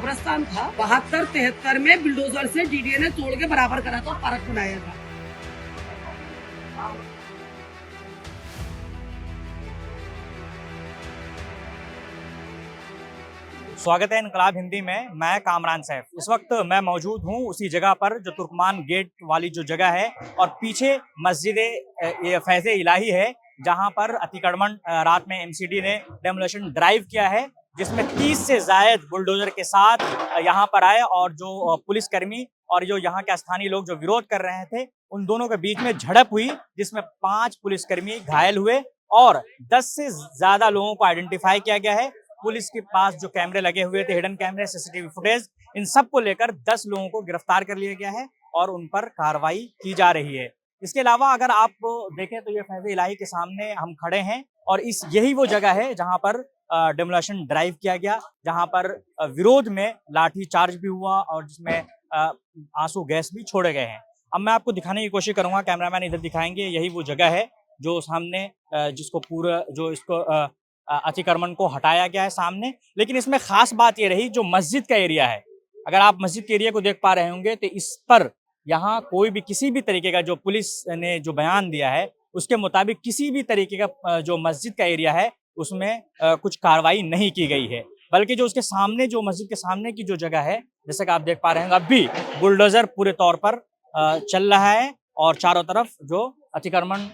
कब्रिस्तान था 72-73 में बिल्डोजर से डीडीए ने तोड़ के बराबर करा था, पार्क बनाया था। स्वागत है इनकलाब हिंदी में। मैं कामरान सैफ। इस वक्त मैं मौजूद हूं उसी जगह पर जो तुर्कमान गेट वाली जो जगह है और पीछे मस्जिद फैज़ इलाही है, जहां पर अतिक्रमण रात में एमसीडी ने डेमोलेशन ड्राइव किया है, जिसमें 30 से ज्यादा बुलडोजर के साथ यहां पर आए और जो पुलिसकर्मी और जो यहाँ के स्थानीय लोग जो विरोध कर रहे थे, उन दोनों के बीच में झड़प हुई, जिसमें 5 पुलिसकर्मी घायल हुए और 10 से ज्यादा लोगों को आइडेंटिफाई किया गया है। पुलिस के पास जो कैमरे लगे हुए थे, हिडन कैमरे, सीसीटीवी फुटेज, इन सब को लेकर 10 लोगों को गिरफ्तार कर लिया गया है और उन पर कार्रवाई की जा रही है। इसके अलावा अगर आप देखें तो ये फैज़ इलाही के सामने हम खड़े हैं और यही वो जगह है जहां पर डेमोलेशन ड्राइव किया गया, जहां पर विरोध में लाठी चार्ज भी हुआ और जिसमें आंसू गैस भी छोड़े गए हैं। अब मैं आपको दिखाने की कोशिश करूंगा, कैमरामैन इधर दिखाएंगे, यही वो जगह है जो सामने जिसको पूरा जो इसको अतिक्रमण को हटाया गया है सामने। लेकिन इसमें खास बात ये रही जो मस्जिद का एरिया है, अगर आप मस्जिद के एरिया को देख पा रहे होंगे तो इस पर यहाँ कोई भी किसी भी तरीके का, जो पुलिस ने जो बयान दिया है उसके मुताबिक किसी भी तरीके का जो मस्जिद का एरिया है उसमें कुछ कार्रवाई नहीं की गई है, बल्कि जो उसके सामने, जो मस्जिद के सामने की जो जगह है, जैसे कि आप देख पा रहे हैं, अब भी बुलडोजर पूरे तौर पर चल रहा है और चारों तरफ जो अतिक्रमण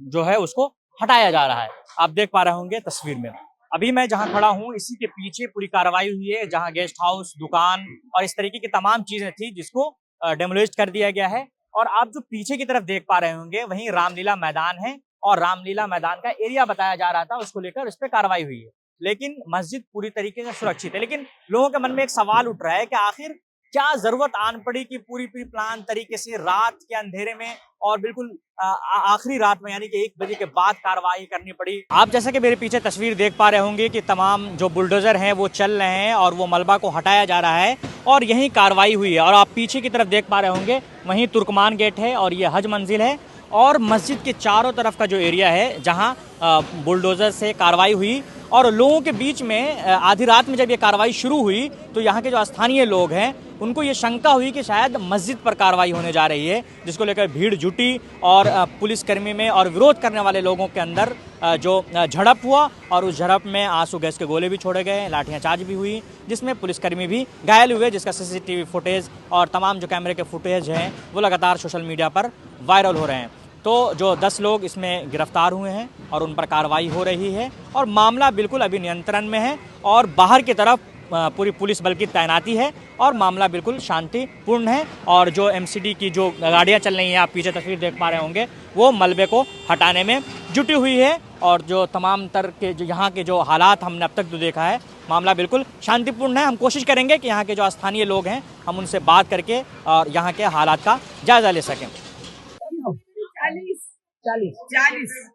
जो है उसको हटाया जा रहा है। आप देख पा रहे होंगे तस्वीर में। अभी मैं जहां खड़ा हूं इसी के पीछे पूरी कार्रवाई हुई है, जहां गेस्ट हाउस, दुकान और इस तरीके की तमाम चीजें थी जिसको डेमोलिश कर दिया गया है। और आप जो पीछे की तरफ देख पा रहे होंगे वहीं रामलीला मैदान है और रामलीला मैदान का एरिया बताया जा रहा था, उसको लेकर उस पर कार्रवाई हुई है। लेकिन मस्जिद पूरी तरीके से सुरक्षित है। लेकिन लोगों के मन में एक सवाल उठ रहा है कि आखिर क्या जरूरत आन पड़ी कि पूरी प्लान तरीके से रात के अंधेरे में और बिल्कुल आखिरी रात में, यानी कि 1 बजे के बाद कार्रवाई करनी पड़ी। आप जैसे कि मेरे पीछे तस्वीर देख पा रहे होंगे कि तमाम जो बुलडोजर हैं वो चल रहे हैं और वो मलबा को हटाया जा रहा है और यहीं कार्रवाई हुई है। और आप पीछे की तरफ देख पा रहे होंगे वहीं तुर्कमान गेट है और ये हज मंजिल है और मस्जिद के चारों तरफ का जो एरिया है जहाँ बुलडोजर से कार्रवाई हुई। और लोगों के बीच में आधी रात में जब ये कार्रवाई शुरू हुई तो यहाँ के जो स्थानीय लोग हैं उनको ये शंका हुई कि शायद मस्जिद पर कार्रवाई होने जा रही है, जिसको लेकर भीड़ जुटी और पुलिसकर्मी में और विरोध करने वाले लोगों के अंदर जो झड़प हुआ और उस झड़प में आंसू गैस के गोले भी छोड़े गए, लाठियां चार्ज भी हुई, जिसमें पुलिसकर्मी भी घायल हुए, जिसका सीसीटीवी फुटेज और तमाम जो कैमरे के फुटेज हैं वो लगातार सोशल मीडिया पर वायरल हो रहे हैं। तो जो 10 लोग इसमें गिरफ्तार हुए हैं और उन पर कार्रवाई हो रही है और मामला बिल्कुल अभी नियंत्रण में है और बाहर की तरफ पूरी पुलिस बल की तैनाती है और मामला बिल्कुल शांतिपूर्ण है। और जो एमसीडी की जो गाड़ियां चल रही हैं, आप पीछे तस्वीर देख पा रहे होंगे, वो मलबे को हटाने में जुटी हुई है और जो तमाम तरह के जो यहाँ के जो हालात हमने अब तक जो देखा है, मामला बिल्कुल शांतिपूर्ण है। हम कोशिश करेंगे कि यहाँ के जो स्थानीय लोग हैं हम उनसे बात करके और यहाँ के हालात का जायजा ले सकें।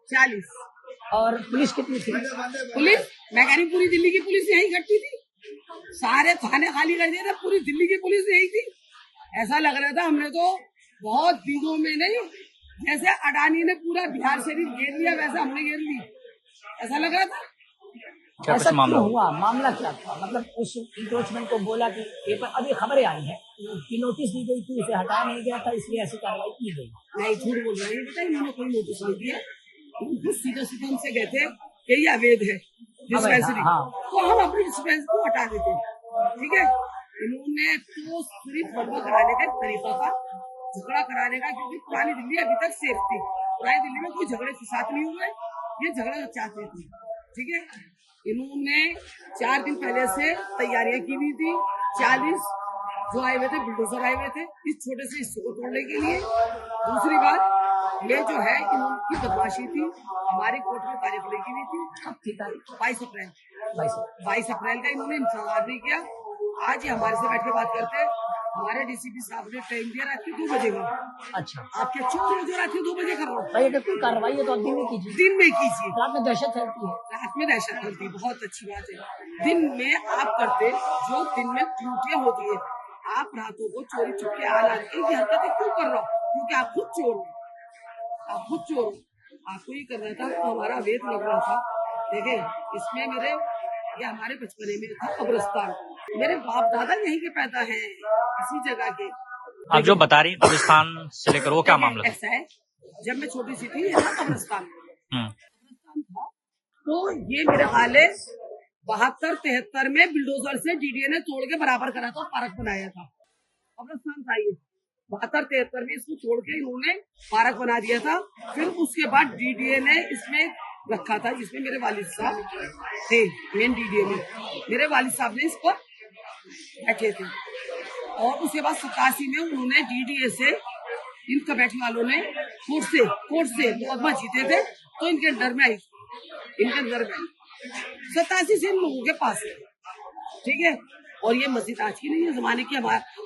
40 और पुलिस कितनी थी? पुलिस, मैं कह रही पूरी दिल्ली की पुलिस यही इकट्ठी थी, सारे थाने खाली कर दिए थे, पूरी दिल्ली की पुलिस यही थी। ऐसा लग रहा था हमने तो बहुत दिनों में नहीं, जैसे अडानी ने पूरा बिहार शरीफ घेर लिया वैसा हमने घेर ली, ऐसा लग रहा था। ऐसा क्यों हुआ? मामला क्या था? मतलब उस इंक्रोचमेंट को बोला कि पेपर, अभी खबरें आई हैं कि नोटिस दी गई थी, उसे हटाया नहीं गया था, इसलिए ऐसी कार्रवाई की गई। नहीं, झूठ बोल रहे हैं, इन्होंने कोई नोटिस नहीं दिया, सीधे उनसे कहते कि ये अवैध है डिस्पेंसरी, तो हम अपनी डिस्पेंसरी को हटा देते हैं, ठीक है। इन्होंने तो सिर्फ गड़बड़ कराने का तरीका था, झगड़ा कराने का, क्योंकि पुरानी दिल्ली अभी तक सेफ थी, पुरानी दिल्ली में कोई झगड़े फसाद नहीं हुए, ये झगड़ा चाहते थे, ठीक है। इन्होंने 4 दिन पहले से तैयारियां की हुई थी, 40 जो आए हुए थे बुलडोजर आए हुए थे इस छोटे से हिस्से को तोड़ने के लिए। दूसरी बात ये जो है इनकी बदमाशी थी, हमारी कोर्ट में तारीख लगी हुई थी, कब थी तारीख? 22 अप्रैल का इन्होंने इंतजार नहीं किया। आज ही हमारे से बैठ के बात करते हैं, हमारे डीसीपी साहब ने टाइम दिया रात के 2 बजे का। अच्छा, आपके चोर जो रात के 2 बजे कर रहा हूँ भाई, अगर कोई कार्रवाई है तो आप दिन में कीजिए, दिन में कीजिए। रात में दहशत फैलती है, रात में दहशत फैलती है, बहुत अच्छी बात है। दिन में आप करते जो दिन में ड्यूटियां होती है, आप रातों को चोरी चुपके हालात की हरकतें क्यों कर रहा हो? क्योंकि आप खुद चोर हो, आप खुद चोर हो, आपको ही करना था तो हमारा वेत लग रहा था। देखे इसमें मेरे, ये हमारे बचपने में था कब्रिस्तान, मेरे बाप दादा यहीं के पैदा हैं, इसी जगह के। आप जो बता रही कब्रिस्तान से लेकर वो क्या मामला था? ऐसा है, जब मैं छोटी सी थी यहाँ कब्रिस्तान था, तो ये मेरे ख्याल है 72-73 में बिल्डोजर से डीडीए ने तोड़ के बराबर करा था, पार्क बनाया था। कब्रिस्तान था ये 72-73 में, इसको तोड़ के इन्होंने पार्क बना दिया था। फिर उसके बाद डीडीए ने इसमें रखा था, जिसमें मेरे वालिद साहब थे मेन डीडीए में। मेरे वालिद साहब ने इस पर बैठे थे और उसके बाद 87 में उन्होंने डीडीए से इन कमेटी वालों ने कोर्ट से मुकदमा जीते थे, तो इनके अंडर में आई, 87 से इन लोगों के पास है, ठीक है। और ये मस्जिद आज की नहीं है, जमाने की।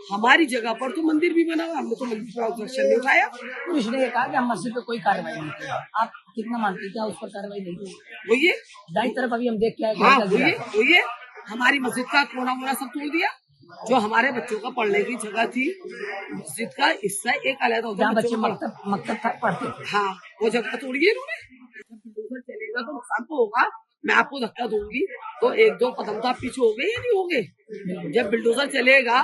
हमारी जगह पर तो मंदिर भी बना हुआ, हमने तो मंदिर पर ऑब्जेक्शन नहीं उठाया। पुलिस ने ये कहा कि हम मस्जिद पे कोई कार्रवाई नहीं की। आप कितना मानते हैं, क्या उस पर कार्रवाई नहीं हुई? वही दाई तरफ अभी हम देख के आए, हाँ वही है, हमारी मस्जिद का कोना वोना सब तोड़ दिया। जो हमारे बच्चों का पढ़ने की जगह थी, मस्जिद का हिस्सा एक अलग होता है, बच्चे मकतब तक पढ़ते थे, हाँ वो जगह तोड़ी है इन्होंने। चलेगा तो नुकसान तो होगा, मैं आपको धक्का दूंगी तो 1-2 कदम तो आप पीछे हो गए या नहीं होंगे। जब बिल्डोजर चलेगा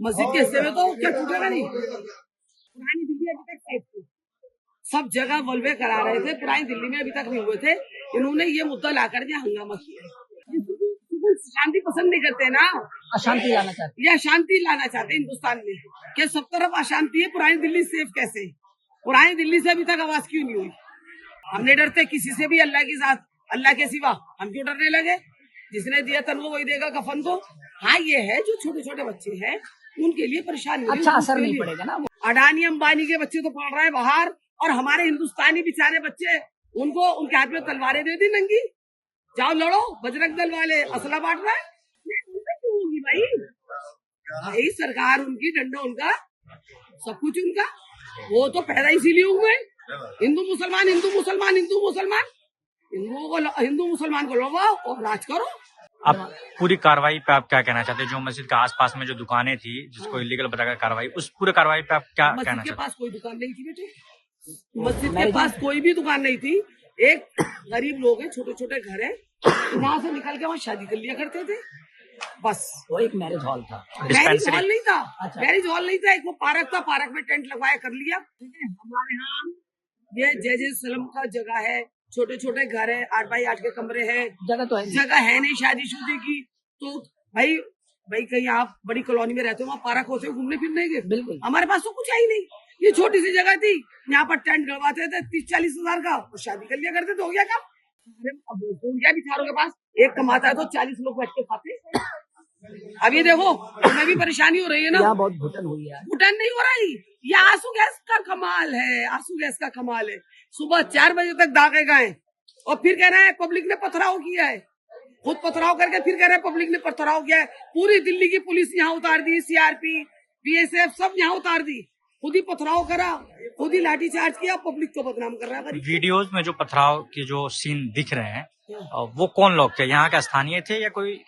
मस्जिद के हिस्से में तो क्या टूटेगा नहीं। पुरानी दिल्ली अभी तक सेफ थी, सब जगह वल्वे करा रहे थे, पुरानी दिल्ली में अभी तक नहीं हुए थे। इन्होंने ये मुद्दा ला कर के हंगामा किया। शांति पसंद नहीं करते ना, अशांति लाना चाहते, या शांति लाना चाहते हिंदुस्तान में, कि सब तरफ अशांति है। पुरानी दिल्ली सेफ कैसे? पुरानी दिल्ली से अभी तक आवाज क्यों नहीं हुई? हम नहीं डरते किसी से भी, अल्लाह के साथ, अल्लाह के सिवा हम क्यों डरने लगे? जिसने दिया तन वो वही देगा कफन को। हाँ ये है, जो छोटे छोटे बच्चे हैं उनके लिए परेशानी, अच्छा असर नहीं पड़ेगा ना। अडानी अंबानी के बच्चे तो पढ़ रहे हैं बाहर, और हमारे हिंदुस्तानी बेचारे बच्चे, उनको उनके हाथ में तलवारें दे दी नंगी, जाओ लड़ो, बजरंग दल वाले असला बांट रहा है। क्यों होगी भाई? यही सरकार उनकी, डंडा उनका, सब कुछ उनका। वो तो पैदा इसीलिए हुए, हिंदू मुसलमान हिंदू मुसलमान हिंदू मुसलमान, हिंदू मुसलमान को लड़वाओ और राज करो। आप पूरी कार्रवाई पे आप क्या कहना चाहते हैं? जो मस्जिद के आसपास में जो दुकानें थी, जिसको इलीगल बताकर कार्रवाई, उस पूरे कार्रवाई पे आप क्या कहना चाहते हैं? मस्जिद के पास कोई दुकान नहीं थी बेटे, मस्जिद के पास कोई भी दुकान नहीं थी। एक गरीब लोग हैं, छोटे छोटे घर है, यहाँ से निकल के वहाँ शादी कर लिया करते थे, बस। वो एक मैरिज हॉल था, मैरिज हॉल नहीं था। अच्छा। मैरिज हॉल नहीं था, एक वो पार्क था, पार्क में टेंट लगवाया कर लिया। हमारे यहाँ ये जय सलम का जगह है, छोटे छोटे घर है, 8x8 के कमरे हैं, जगह है नहीं शादी की। तो भाई कहीं आप बड़ी कॉलोनी में रहते हो, वहाँ पार्क होते हो, घूमने फिरने के, बिल्कुल हमारे पास तो कुछ है ही नहीं। ये छोटी सी जगह थी, यहाँ पर टेंट गड़वाते थे 30-40 हजार का, और शादी कर लिया करते थे, हो गया काम। क्या बिचारों के पास एक कमाता है तो 40 लोग बैठ के खाते। अब ये देखो, तुम्हें भी परेशानी हो रही है ना। यहाँ बहुत घुटन हुई है। घुटन नहीं हो रही, ये आंसू गैस का कमाल है, आंसू गैस का कमाल है। सुबह 4 बजे तक दागे गए और फिर कह रहे हैं पब्लिक ने पथराव किया है, खुद पथराव करके फिर कह रहे हैं पब्लिक ने पथराव किया है। पूरी दिल्ली की पुलिस यहाँ उतार दी, सीआरपी, बीएसएफ सब यहाँ उतार दी, खुद ही पथराव करा, खुद ही लाठीचार्ज किया, पब्लिक को बदनाम कर रहा है। वीडियोज में जो पथराव के जो सीन दिख रहे हैं, वो कौन लोग थे? यहाँ के स्थानीय थे या कोई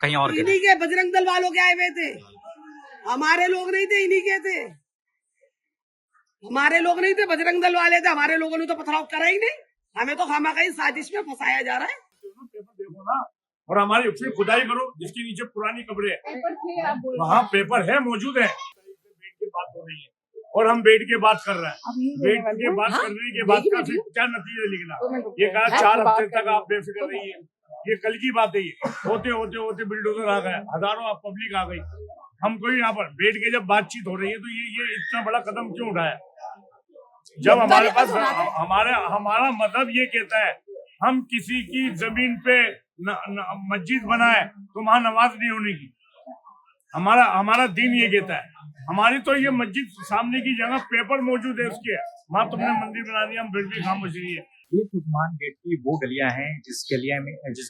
कहीं और के? इन्हीं के बजरंग दल वालों के आए हुए थे, हमारे लोग नहीं थे, इन्हीं के थे। हमारे लोग नहीं थे, बजरंग दल वाले थे। हमारे लोगों ने तो पथराव करा ही नहीं, हमें तो खामखा साजिश में फंसाया जा रहा है। देखो ना, और हमारी फिर खुदाई करो, जिसके नीचे पुरानी कब्रें है, वहाँ पेपर है, मौजूद है। बैठ के बात हो रही है और हम बैठ के बात कर रहे हैं। बैठ के बात करने के बाद का फिर क्या नतीजा निकला? ये कहा 4 हफ्ते तक आप बेफिक्र रहिए, ये कल की बात है। ये होते होते होते बिल्डोजर आ गया, हजारों पब्लिक आ गई। हमको यहाँ पर बैठ के जब बातचीत हो रही है तो ये इतना बड़ा कदम क्यों उठाया? जब हमारे पास हमारा मजहब ये कहता है हम किसी की जमीन पे मस्जिद बनाए तो वहां नमाज नहीं होने की, हमारा दीन ये कहता है। हमारी तो ये मस्जिद सामने की जगह पेपर मौजूद है उसके, वहां तुमने मंदिर बना दिया, हम फिर भी खामोश रही है। ये तुर्कमान गेट की वो गलियां हैं जिस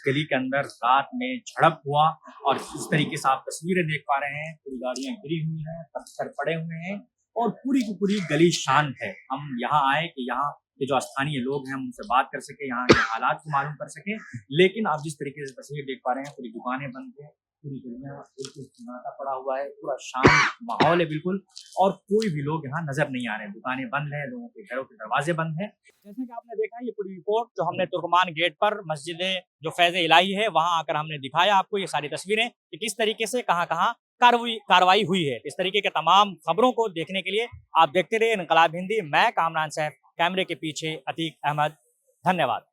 गली के अंदर रात में झड़प हुआ, और इस तरीके से आप तस्वीरें देख पा रहे हैं। पूरी गाड़ियां गिरी हुई हैं, पत्थर पड़े हुए हैं और पूरी की पूरी गली शांत है। हम यहाँ आए कि यहाँ के जो स्थानीय लोग हैं हम उनसे बात कर सके, यहाँ के हालात को मालूम कर सके। लेकिन आप जिस तरीके से तस्वीर देख पा रहे हैं, पूरी दुकानें बंद हैं, पूरी दुनिया बिल्कुल सन्नाटा पड़ा हुआ है, पूरा शांत माहौल है बिल्कुल, और कोई भी लोग यहाँ नजर नहीं आ रहे हैं। दुकानें बंद हैं, लोगों के घरों के दरवाजे बंद हैं। जैसे कि आपने देखा, ये पूरी रिपोर्ट जो हमने तुर्कमान गेट पर मस्जिद जो फैज़ इलाही है वहां आकर हमने दिखाया आपको ये सारी तस्वीरें कि किस तरीके से कहाँ कार्रवाई हुई है। इस तरीके के तमाम खबरों को देखने के लिए आप देखते रहिए इनकलाब हिंदी। मैं कामरान सैफ, कैमरे के पीछे अतीक अहमद। धन्यवाद।